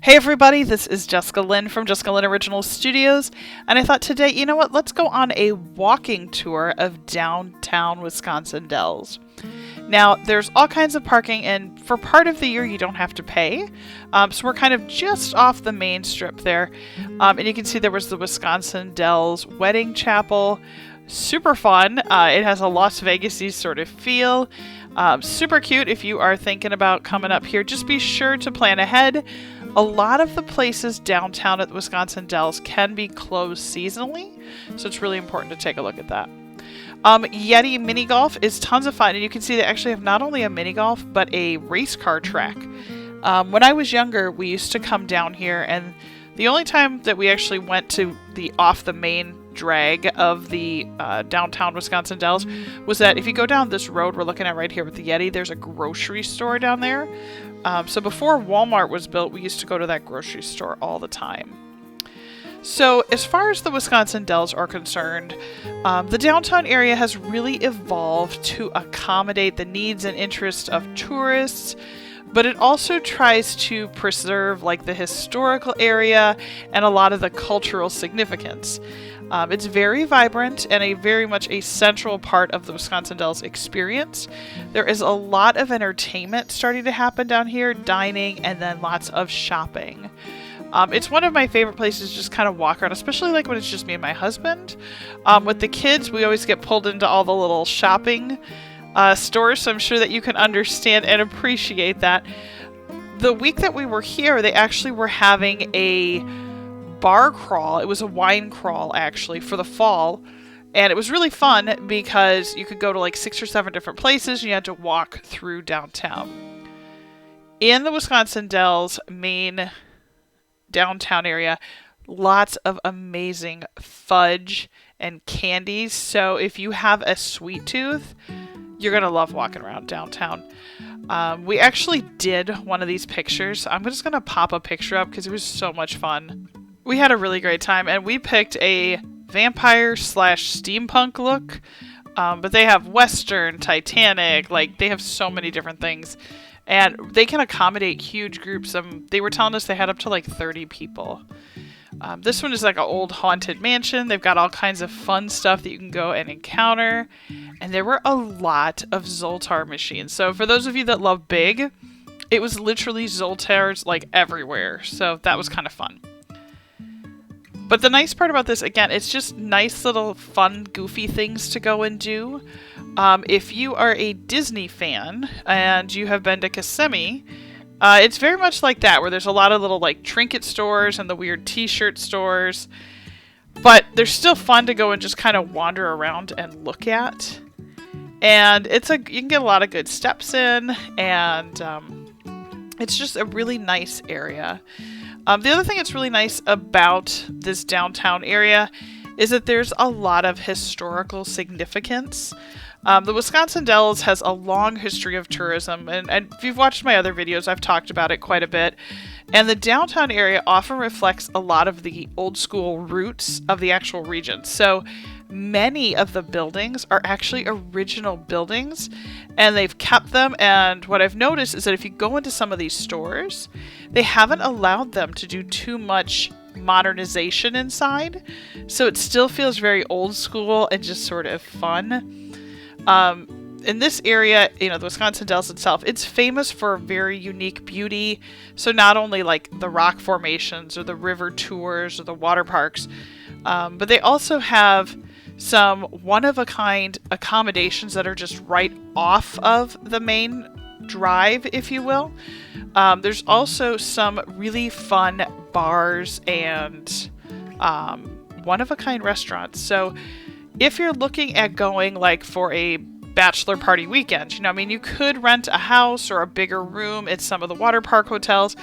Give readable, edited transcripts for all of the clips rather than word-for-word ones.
Hey everybody, this is Jessica Lynn from JessicaLynnOriginal Studios, and I thought today, you know what, let's go on a walking tour of downtown Wisconsin Dells. Now, there's all kinds of parking, and for part of the year you don't have to pay, so we're kind of just off the main strip there, and you can see there was the Wisconsin Dells Wedding Chapel. Super fun. It has a Las Vegas-y sort of feel. Super cute if you are thinking about coming up here. Just be sure to plan ahead. A lot of the places downtown at the Wisconsin Dells can be closed seasonally, so it's really important to take a look at that. Yeti Mini Golf is tons of fun, and you can see they actually have not only a mini golf, but a race car track. When I was younger, we used to come down here, and the only time that we actually went to the off the main drag of the downtown Wisconsin Dells was that if you go down this road we're looking at right here with the Yeti, there's a grocery store down there. So before Walmart was built, we used to go to that grocery store all the time. So as far as the Wisconsin Dells are concerned, the downtown area has really evolved to accommodate the needs and interests of tourists, but it also tries to preserve like the historical area and a lot of the cultural significance. It's very vibrant and very much a central part of the Wisconsin Dells experience. There is a lot of entertainment starting to happen down here, dining, and then lots of shopping. It's one of my favorite places to just kind of walk around, especially like when it's just me and my husband. With the kids, we always get pulled into all the little shopping stores, so I'm sure that you can understand and appreciate that. The week that we were here, they actually were having a bar crawl. It was a wine crawl actually for the fall, and it was really fun because you could go to like 6 or 7 different places and you had to walk through downtown. In the Wisconsin Dells main downtown area, lots of amazing fudge and candies, so if you have a sweet tooth, you're gonna love walking around downtown. We actually did one of these pictures. I'm just gonna pop a picture up because it was so much fun. We had a really great time, and we picked a vampire/steampunk look, but they have Western, Titanic, like they have so many different things, and they can accommodate huge groups. They were telling us they had up to like 30 people. This one is like an old haunted mansion. They've got all kinds of fun stuff that you can go and encounter, and there were a lot of Zoltar machines. So for those of you that love big, it was literally Zoltars like everywhere, so that was kind of fun. But the nice part about this, again, it's just nice little fun, goofy things to go and do. If you are a Disney fan and you have been to Kissimmee, it's very much like that, where there's a lot of little like trinket stores and the weird t-shirt stores. But they're still fun to go and just kind of wander around and look at. And you can get a lot of good steps in, and it's just a really nice area. The other thing that's really nice about this downtown area is that there's a lot of historical significance. The Wisconsin Dells has a long history of tourism, and if you've watched my other videos, I've talked about it quite a bit. And the downtown area often reflects a lot of the old school roots of the actual region. So many of the buildings are actually original buildings, and they've kept them. And what I've noticed is that if you go into some of these stores, they haven't allowed them to do too much modernization inside, so it still feels very old school and just sort of fun. In this area, the Wisconsin Dells itself, it's famous for very unique beauty. So not only like the rock formations or the river tours or the water parks, but they also have some one-of-a-kind accommodations that are just right off of the main drive, if you will. There's also some really fun bars and one-of-a-kind restaurants. So if you're looking at going like for a bachelor party weekend, you could rent a house or a bigger room at some of the water park hotels,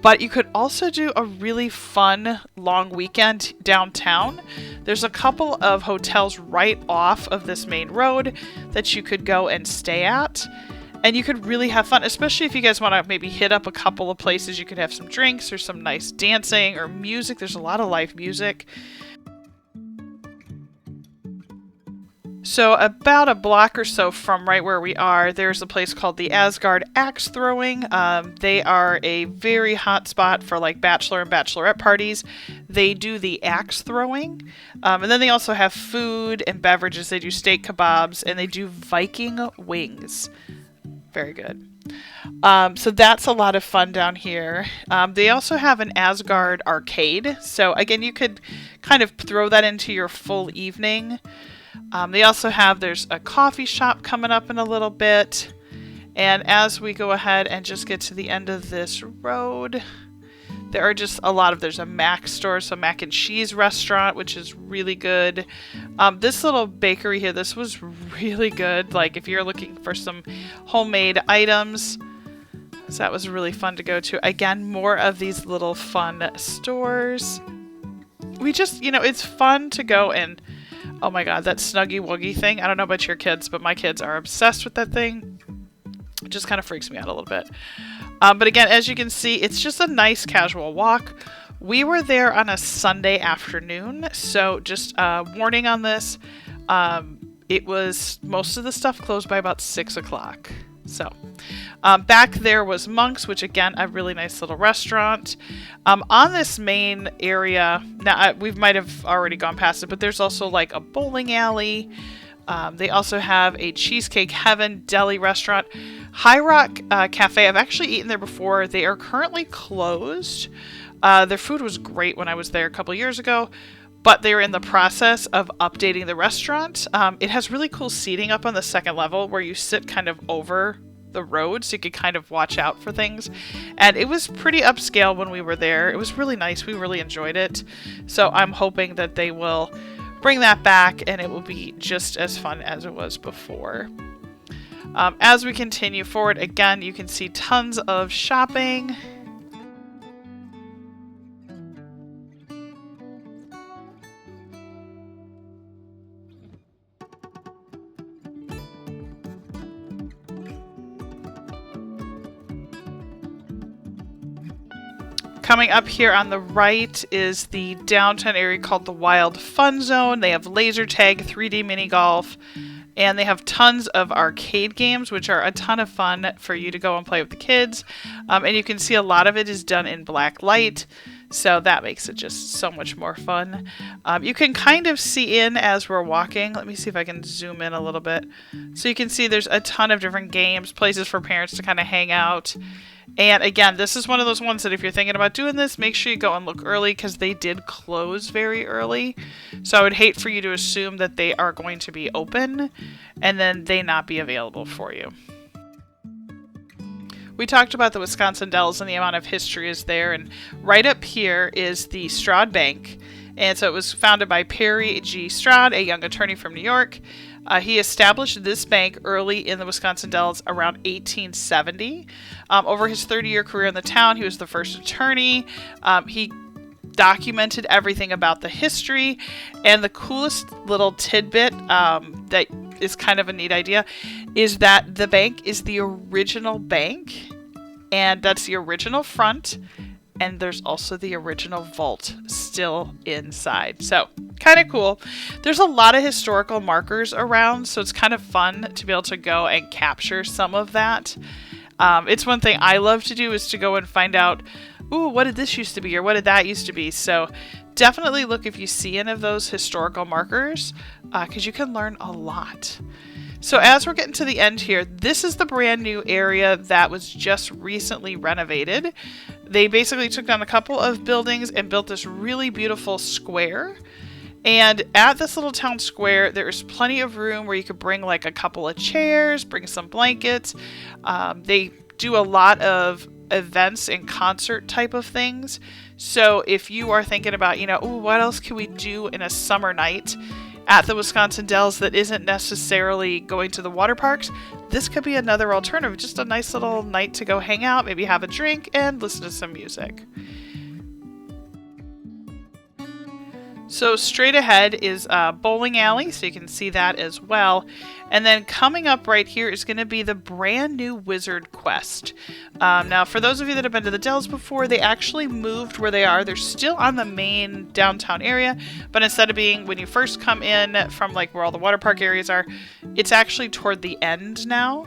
but you could also do a really fun long weekend downtown. There's a couple of hotels right off of this main road that you could go and stay at, and you could really have fun, especially if you guys want to maybe hit up a couple of places. You could have some drinks or some nice dancing or music. There's a lot of live music. So about a block or so from right where we are, there's a place called the Asgard Axe Throwing. They are a very hot spot for like bachelor and bachelorette parties. They do the axe throwing. And then they also have food and beverages. They do steak kebabs and they do Viking wings. Very good. So that's a lot of fun down here. They also have an Asgard arcade. So again, you could kind of throw that into your full evening. They also have, there's a coffee shop coming up in a little bit. And as we go ahead and just get to the end of this road, there are just a lot of, there's a Mac store, so mac and cheese restaurant, which is really good. This little bakery here, this was really good. Like if you're looking for some homemade items, so that was really fun to go to. Again, more of these little fun stores. We just, it's fun to go and, oh my god, that Snuggy Wuggy thing. I don't know about your kids, but my kids are obsessed with that thing. It just kind of freaks me out a little bit. But again, as you can see, it's just a nice casual walk. We were there on a Sunday afternoon, so just warning on this. It was, most of the stuff closed by about 6 o'clock. So back there was Monk's, which again, a really nice little restaurant. On this main area, now we might have already gone past it, but there's also like a bowling alley. They also have a Cheesecake Heaven deli restaurant. High Rock Cafe, I've actually eaten there before. They are currently closed. Their food was great when I was there a couple years ago, but they were in the process of updating the restaurant. It has really cool seating up on the second level where you sit kind of over the road so you could kind of watch out for things. And it was pretty upscale when we were there. It was really nice. We really enjoyed it. So I'm hoping that they will bring that back and it will be just as fun as it was before. As we continue forward, again, you can see tons of shopping. Coming up here on the right is the downtown area called the Wild Fun Zone. They have laser tag, 3D mini golf, and they have tons of arcade games, which are a ton of fun for you to go and play with the kids. And you can see a lot of it is done in black light, so that makes it just so much more fun. You can kind of see in as we're walking. Let me see if I can zoom in a little bit. So you can see there's a ton of different games, places for parents to kind of hang out. And again, this is one of those ones that if you're thinking about doing this, make sure you go and look early because they did close very early. So I would hate for you to assume that they are going to be open and then they not be available for you. We talked about the Wisconsin Dells and the amount of history is there. And right up here is the Stroud Bank. And so it was founded by Perry G. Stroud, a young attorney from New York. He established this bank early in the Wisconsin Dells around 1870. Over his 30-year career in the town, he was the first attorney. He documented everything about the history. And the coolest little tidbit that is kind of a neat idea is that the bank is the original bank. And that's the original front. And there's also the original vault still inside. So, kind of cool. There's a lot of historical markers around, so it's kind of fun to be able to go and capture some of that. It's one thing I love to do is to go and find out, ooh, what did this used to be or what did that used to be? So, definitely look if you see any of those historical markers because you can learn a lot. So as we're getting to the end here, this is the brand new area that was just recently renovated. They basically took down a couple of buildings and built this really beautiful square. And at this little town square, there's plenty of room where you could bring like a couple of chairs, bring some blankets. They do a lot of events and concert type of things. So if you are thinking about, ooh, what else can we do in a summer night at the Wisconsin Dells that isn't necessarily going to the water parks, this could be another alternative. Just a nice little night to go hang out, maybe have a drink and listen to some music. So straight ahead is a bowling alley, so you can see that as well. And then coming up right here is going to be the brand new Wizard Quest. Now, for those of you that have been to the Dells before, they actually moved where they are. They're still on the main downtown area, but instead of being when you first come in from like where all the water park areas are, it's actually toward the end now.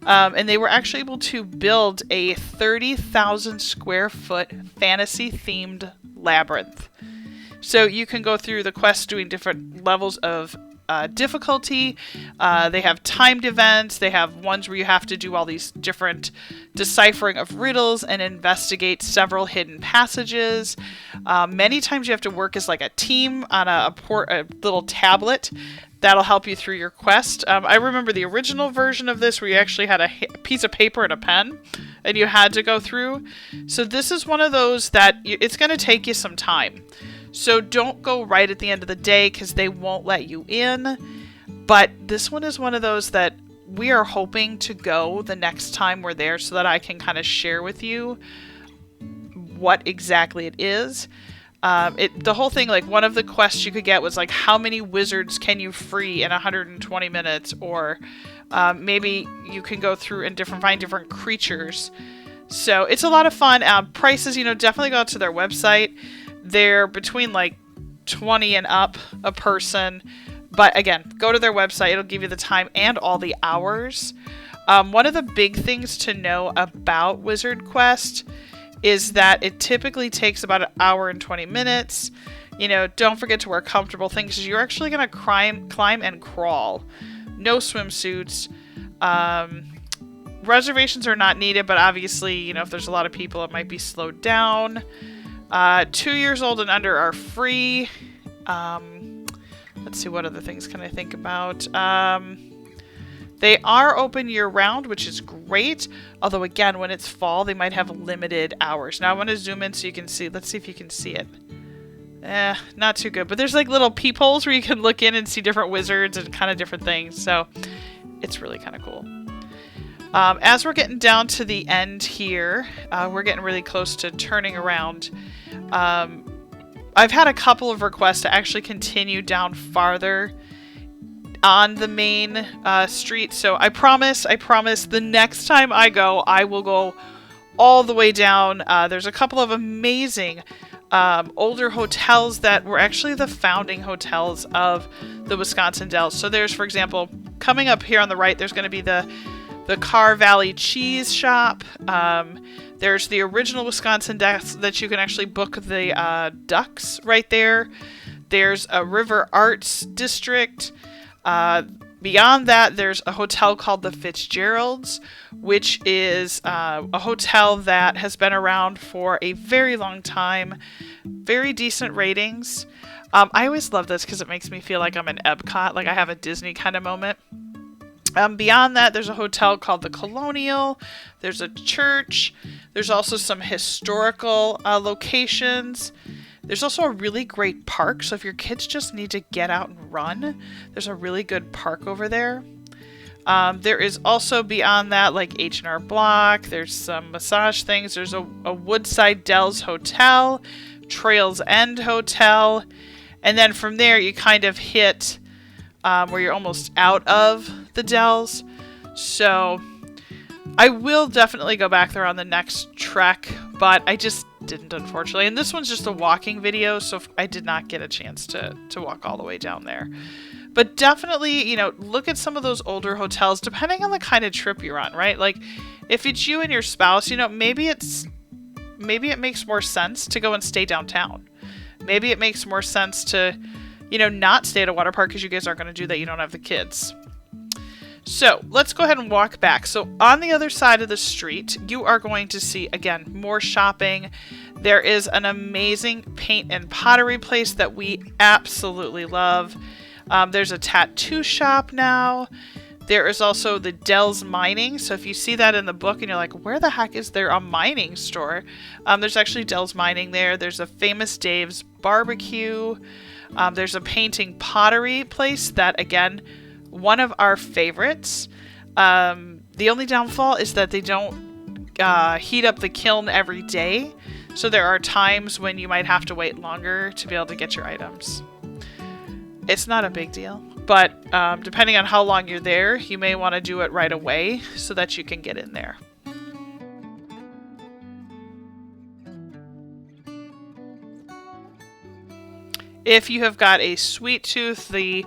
And they were actually able to build a 30,000 square foot fantasy themed labyrinth. So you can go through the quest doing different levels of difficulty. They have timed events. They have ones where you have to do all these different deciphering of riddles and investigate several hidden passages. Many times you have to work as like a team on a little tablet. That'll help you through your quest. I remember the original version of this where you actually had a piece of paper and a pen and you had to go through. So this is one of those that it's going to take you some time. So don't go right at the end of the day because they won't let you in. But this one is one of those that we are hoping to go the next time we're there so that I can kind of share with you what exactly it is. The whole thing, like one of the quests you could get was like, how many wizards can you free in 120 minutes? Or maybe you can go through and find different creatures. So it's a lot of fun. Prices, definitely go out to their website. They're between like 20 and up a person. But again, go to their website. It'll give you the time and all the hours. One of the big things to know about Wizard Quest is that it typically takes about 1 hour and 20 minutes. Don't forget to wear comfortable things because you're actually going to climb and crawl. No swimsuits. Reservations are not needed, but obviously, if there's a lot of people, it might be slowed down. 2 years old and under are free. Let's see, what other things can I think about? They are open year-round, which is great. Although, again, when it's fall, they might have limited hours. Now, I want to zoom in so you can see. Let's see if you can see it. Not too good. But there's like little peepholes where you can look in and see different wizards and kind of different things. So, it's really kind of cool. As we're getting down to the end here, we're getting really close to turning around. I've had a couple of requests to actually continue down farther on the main street. So I promise the next time I go, I will go all the way down. There's a couple of amazing older hotels that were actually the founding hotels of the Wisconsin Dells. So there's, for example, coming up here on the right, there's going to be the Carr Valley Cheese Shop. There's the original Wisconsin Ducks that you can actually book the ducks right there. There's a River Arts District. Beyond that, there's a hotel called the Fitzgeralds, which is a hotel that has been around for a very long time. Very decent ratings. I always love this because it makes me feel like I'm in Epcot, like I have a Disney kind of moment. Beyond that, there's a hotel called the Colonial. There's a church. There's also some historical locations. There's also a really great park. So if your kids just need to get out and run, there's a really good park over there. There is also beyond that, like H&R Block. There's some massage things. There's a Woodside Dells Hotel, Trails End Hotel. And then from there, you kind of hit where you're almost out of the Dells. So I will definitely go back there on the next trek, but I just didn't, unfortunately. And this one's just a walking video, so I did not get a chance to walk all the way down there. But definitely, look at some of those older hotels, depending on the kind of trip you're on, right? Like, if it's you and your spouse, maybe it makes more sense to go and stay downtown. Maybe it makes more sense to, not stay at a water park because you guys aren't going to do that. You don't have the kids. So let's go ahead and walk back. So on the other side of the street, you are going to see, again, more shopping. There is an amazing paint and pottery place that we absolutely love. There's a tattoo shop now. There is also the Dells Mining. So if you see that in the book and you're like, where the heck is there a mining store? There's actually Dells Mining there. There's a Famous Dave's Barbecue. There's a painting pottery place that, again, one of our favorites. The only downfall is that they don't heat up the kiln every day. So there are times when you might have to wait longer to be able to get your items. It's not a big deal, but depending on how long you're there, you may want to do it right away so that you can get in there. If you have got a sweet tooth, the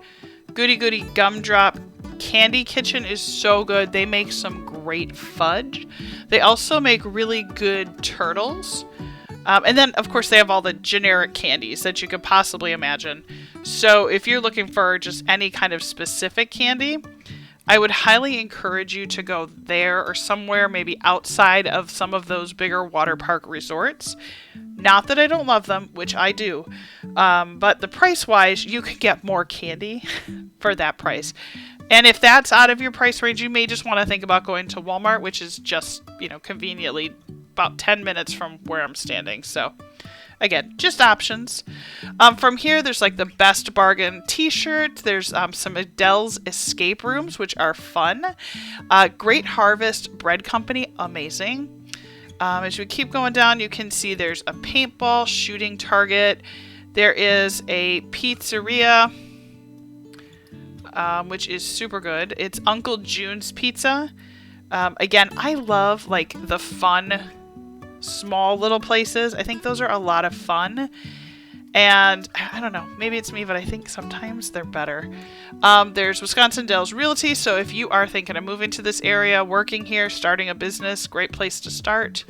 Goody Goody Gumdrop Candy Kitchen is so good. They make some great fudge. They also make really good turtles. And then, of course, they have all the generic candies that you could possibly imagine. So if you're looking for just any kind of specific candy, I would highly encourage you to go there or somewhere maybe outside of some of those bigger water park resorts. Not that I don't love them, which I do, but the price-wise, you could get more candy for that price. And if that's out of your price range, you may just want to think about going to Walmart, which is just, conveniently about 10 minutes from where I'm standing. So again, just options. From here, there's like the Best Bargain t-shirt. There's some Adele's Escape Rooms, which are fun. Great Harvest Bread Company, amazing. As we keep going down, you can see there's a paintball shooting target. There is a pizzeria, which is super good. It's Uncle June's Pizza. Again, I love like the fun, small little places. I think those are a lot of fun. And I don't know, maybe it's me, but I think sometimes they're better. There's Wisconsin Dells Realty. So if you are thinking of moving to this area, working here, starting a business, great place to start.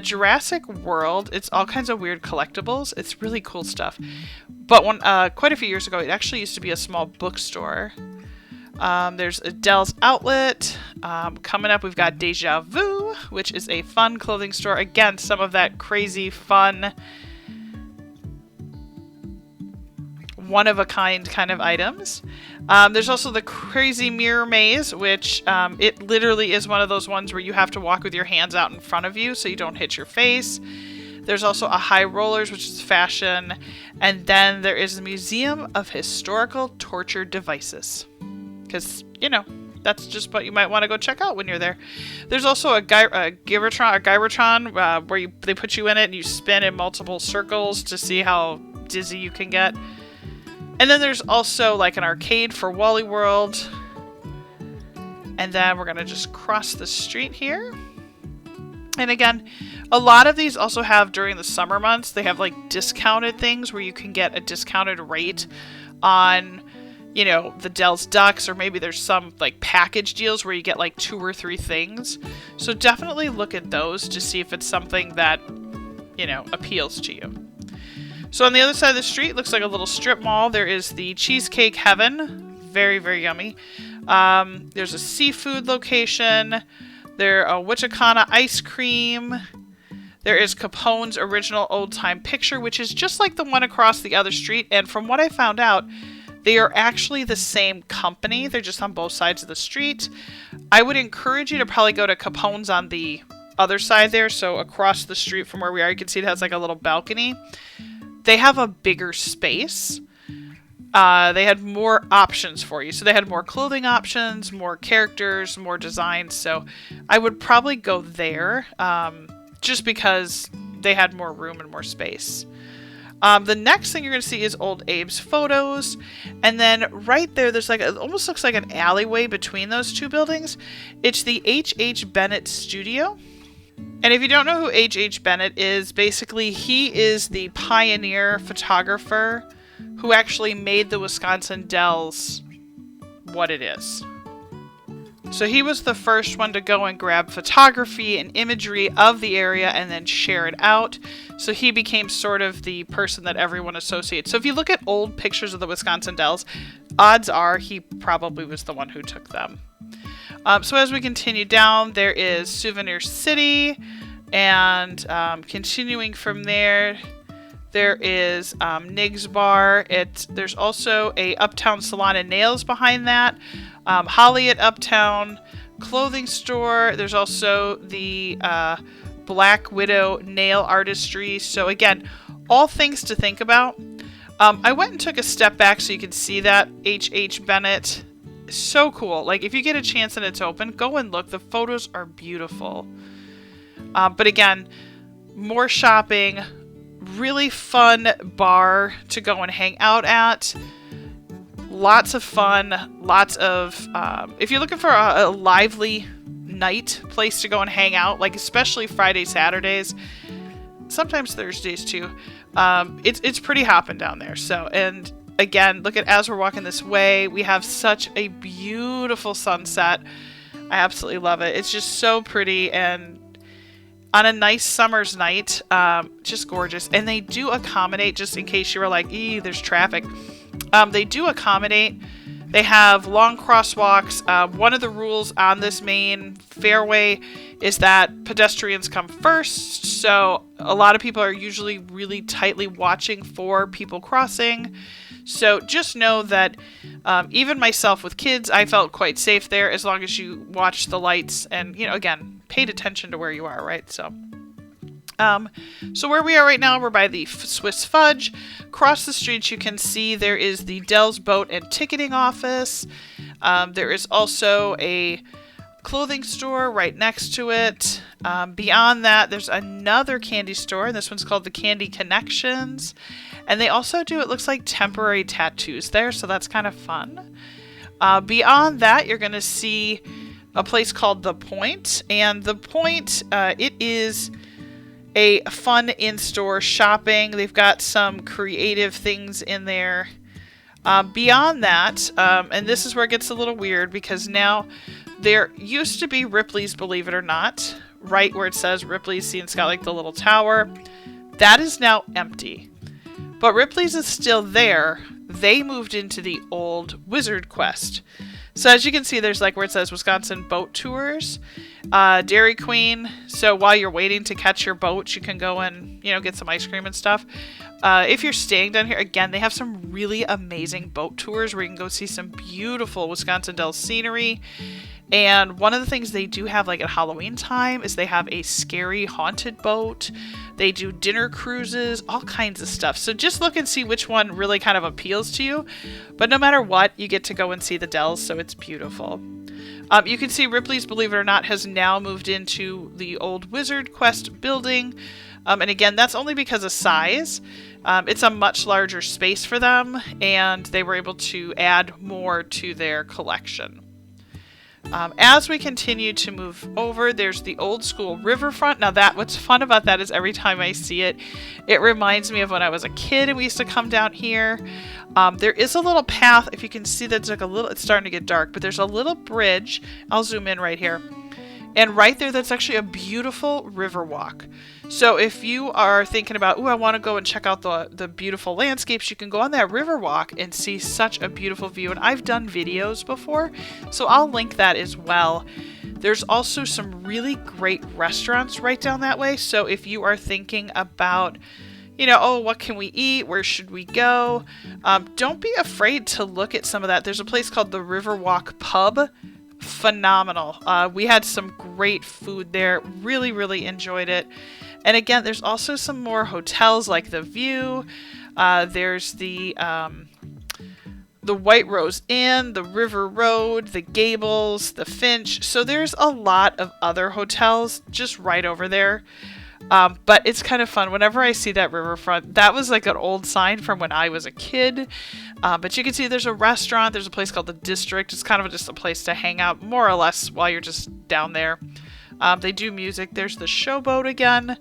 Jurassic World, it's all kinds of weird collectibles. It's really cool stuff. But quite a few years ago, it actually used to be a small bookstore. There's Adele's Outlet. Coming up, we've got Deja Vu, which is a fun clothing store. Again, some of that crazy, fun, one-of-a-kind kind of items. There's also the Crazy Mirror Maze, which it literally is one of those ones where you have to walk with your hands out in front of you so you don't hit your face. There's also a High Rollers, which is fashion. And then there is the Museum of Historical Torture Devices. Because, that's just what you might want to go check out when you're there. There's also a Gyratron, where they put you in it and you spin in multiple circles to see how dizzy you can get. And then there's also like an arcade for Wally World. And then we're going to just cross the street here. And again, a lot of these also have during the summer months, they have like discounted things where you can get a discounted rate on, the Dell's Ducks, or maybe there's some like package deals where you get like 2 or 3 things. So definitely look at those to see if it's something that, appeals to you. So on the other side of the street, looks like a little strip mall. There is the Cheesecake Heaven. Very, very yummy. There's a seafood location. There's a Wichicana ice cream. There is Capone's Original Old Time Picture, which is just like the one across the other street. And from what I found out, they are actually the same company. They're just on both sides of the street. I would encourage you to probably go to Capone's on the other side there. So across the street from where we are, you can see it has like a little balcony. They have a bigger space. They had more options for you. So they had more clothing options, more characters, more designs. So I would probably go there just because they had more room and more space. The next thing you're going to see is Old Abe's Photos. And then right there, there's like, it almost looks like an alleyway between those two buildings. It's the H.H. Bennett Studio. And if you don't know who H.H. Bennett is, basically he is the pioneer photographer who actually made the Wisconsin Dells what it is. So he was the first one to go and grab photography and imagery of the area and then share it out. So he became sort of the person that everyone associates. So if you look at old pictures of the Wisconsin Dells, odds are he probably was the one who took them. So as we continue down, there is Souvenir City, and continuing from there, there is Nig's Bar. There's also a Uptown Salon and Nails behind that. Holly at Uptown Clothing Store. There's also the Black Widow Nail Artistry. So again, all things to think about. I went and took a step back so you can see that H.H. Bennett. So cool. Like if you get a chance and it's open, go and look. The photos are beautiful. But again, more shopping, really fun bar to go and hang out at. Lots of fun, lots of, if you're looking for a lively night place to go and hang out, like especially Fridays, Saturdays, sometimes Thursdays too, it's pretty hopping down there. So, and again, look at, as we're walking this way, we have such a beautiful sunset. I absolutely love it. It's just so pretty, and on a nice summer's night, just gorgeous. And they do accommodate, just in case you were like, there's traffic. They do accommodate. They have long crosswalks. One of the rules on this main fairway is that pedestrians come first. So a lot of people are usually really tightly watching for people crossing. So just know that even myself with kids, I felt quite safe there as long as you watched the lights and, again, paid attention to where you are, right? So where we are right now, we're by the Swiss Fudge. Across the street, you can see there is the Dell's Boat and Ticketing Office. There is also a clothing store right next to it. Beyond that, there's another candy store, and this one's called the Candy Connections. And they also do, it looks like, temporary tattoos there, so that's kind of fun. Beyond that, you're going to see a place called The Point. And The Point, it is a fun in-store shopping. They've got some creative things in there. Beyond that, and this is where it gets a little weird, because now there used to be Ripley's, believe it or not, right where it says Ripley's. See, it's got like the little tower. That is now empty. But Ripley's is still there. They moved into the old Wizard Quest. So as you can see, there's like where it says Wisconsin Boat Tours, Dairy Queen. So while you're waiting to catch your boat, you can go and, get some ice cream and stuff. If you're staying down here, again, they have some really amazing boat tours where you can go see some beautiful Wisconsin Dells scenery. And one of the things they do have, like at Halloween time, is they have a scary haunted boat. They do dinner cruises, all kinds of stuff. So just look and see which one really kind of appeals to you. But no matter what, you get to go and see the Dells, so it's beautiful. You can see Ripley's, believe it or not, has now moved into the old Wizard Quest building. And again, that's only because of size. It's a much larger space for them, and they were able to add more to their collection. As we continue to move over, there's the old school riverfront. Now what's fun about that is every time I see it, it reminds me of when I was a kid and we used to come down here. There is a little path, if you can see that's like it's starting to get dark, but there's a little bridge. I'll zoom in right here. And right there, that's actually a beautiful river walk. So if you are thinking about, I want to go and check out the beautiful landscapes, you can go on that river walk and see such a beautiful view. And I've done videos before, so I'll link that as well. There's also some really great restaurants right down that way. So if you are thinking about, what can we eat? Where should we go? Don't be afraid to look at some of that. There's a place called the Riverwalk Pub. Phenomenal. We had some great food there. Really, really enjoyed it. And again, there's also some more hotels like the View. There's the White Rose Inn, the River Road, the Gables, the Finch. So there's a lot of other hotels just right over there. But it's kind of fun. Whenever I see that riverfront, that was like an old sign from when I was a kid. But you can see there's a restaurant. There's a place called the District. It's kind of just a place to hang out more or less while you're just down there. They do music. There's the Showboat again.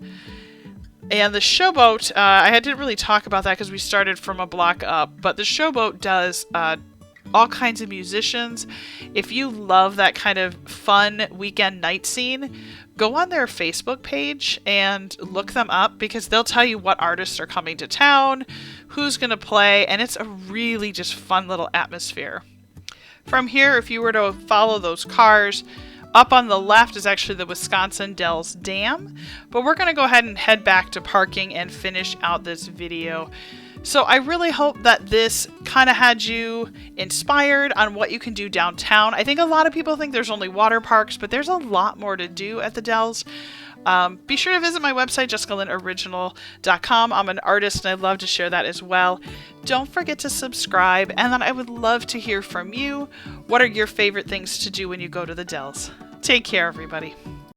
And the Showboat, I didn't really talk about that because we started from a block up. But the Showboat does all kinds of musicians. If you love that kind of fun weekend night scene, go on their Facebook page and look them up because they'll tell you what artists are coming to town, who's going to play, and it's a really just fun little atmosphere. From here, if you were to follow those cars, up on the left is actually the Wisconsin Dells Dam, but we're going to go ahead and head back to parking and finish out this video. So I really hope that this kind of had you inspired on what you can do downtown. I think a lot of people think there's only water parks, but there's a lot more to do at the Dells. Be sure to visit my website, JessicaLynnOriginal.com. I'm an artist and I'd love to share that as well. Don't forget to subscribe, and then I would love to hear from you. What are your favorite things to do when you go to the Dells? Take care, everybody.